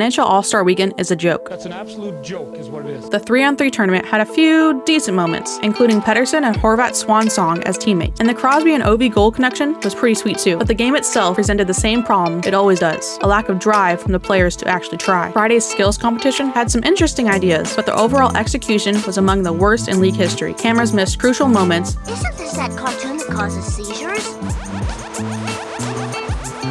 NHL All-Star Weekend is a joke. That's an absolute joke is what it is. The 3-on-3 tournament had a few decent moments, including Pettersson and Horvat's swan song as teammates. And the Crosby and Ovi goal connection was pretty sweet too. But the game itself presented the same problem it always does, a lack of drive from the players to actually try. Friday's skills competition had some interesting ideas, but the overall execution was among the worst in league history. Cameras missed crucial moments. Isn't this that cartoon that causes seizures?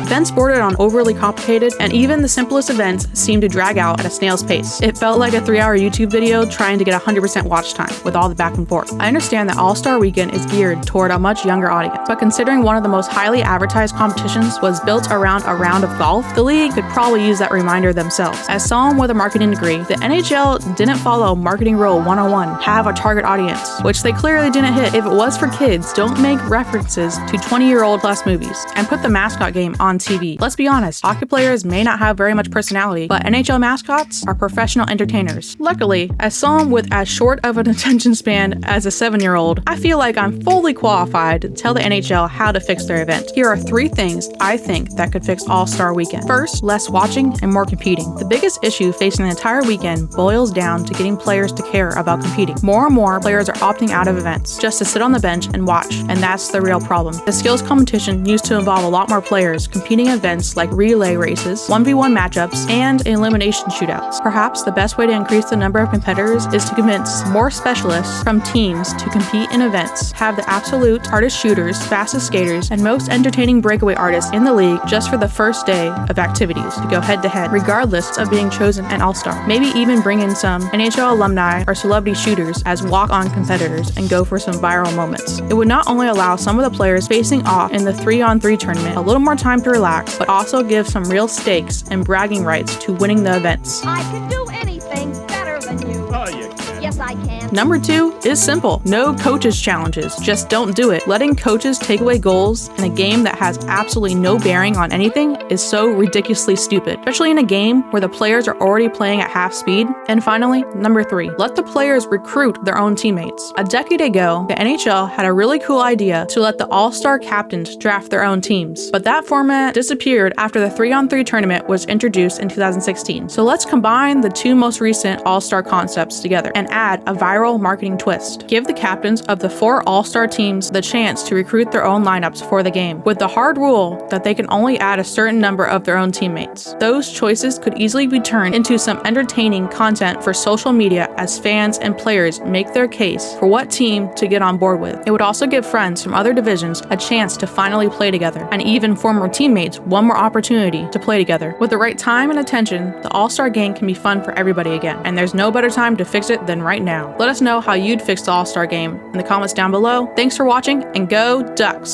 Events bordered on overly complicated, and even the simplest events seemed to drag out at a snail's pace. It felt like a 3-hour YouTube video trying to get 100% watch time with all the back and forth. I understand that All-Star Weekend is geared toward a much younger audience, but considering one of the most highly advertised competitions was built around a round of golf, the league could probably use that reminder themselves. As someone with a marketing degree, the NHL didn't follow marketing rule 101, have a target audience, which they clearly didn't hit. If it was for kids, don't make references to 20-year-old plus movies, and put the mascot game on TV. Let's be honest, hockey players may not have very much personality, but NHL mascots are professional entertainers. Luckily, as someone with as short of an attention span as a 7-year-old, I feel like I'm fully qualified to tell the NHL how to fix their event. Here are 3 things I think that could fix All-Star Weekend. First, less watching and more competing. The biggest issue facing the entire weekend boils down to getting players to care about competing. More and more players are opting out of events just to sit on the bench and watch, and that's the real problem. The skills competition used to involve a lot more players competing in events like relay races, 1v1 matchups, and elimination shootouts. Perhaps the best way to increase the number of competitors is to convince more specialists from teams to compete in events, have the absolute hardest shooters, fastest skaters, and most entertaining breakaway artists in the league just for the first day of activities to go head-to-head, regardless of being chosen an all-star. Maybe even bring in some NHL alumni or celebrity shooters as walk-on competitors and go for some viral moments. It would not only allow some of the players facing off in the 3-on-3 tournament a little more time to relax, but also give some real stakes and bragging rights to winning the events. I can do anything better than you. Oh, you can. Yes, I can. Number 2 is simple. No coaches challenges. Just don't do it. Letting coaches take away goals in a game that has absolutely no bearing on anything is so ridiculously stupid, especially in a game where the players are already playing at half speed. And finally, number 3, let the players recruit their own teammates. A decade ago, the NHL had a really cool idea to let the all-star captains draft their own teams, but that format disappeared after the 3-on-3 tournament was introduced in 2016. So let's combine the 2 most recent all-star concepts together and add a viral marketing twist. Give the captains of the 4 all-star teams the chance to recruit their own lineups for the game, with the hard rule that they can only add a certain number of their own teammates. Those choices could easily be turned into some entertaining content for social media as fans and players make their case for what team to get on board with. It would also give friends from other divisions a chance to finally play together, and even former teammates one more opportunity to play together. With the right time and attention, the All-Star game can be fun for everybody again, and there's no better time to fix it than right now. Let us know how you'd fix the All-Star game in the comments down below. Thanks for watching, and go Ducks!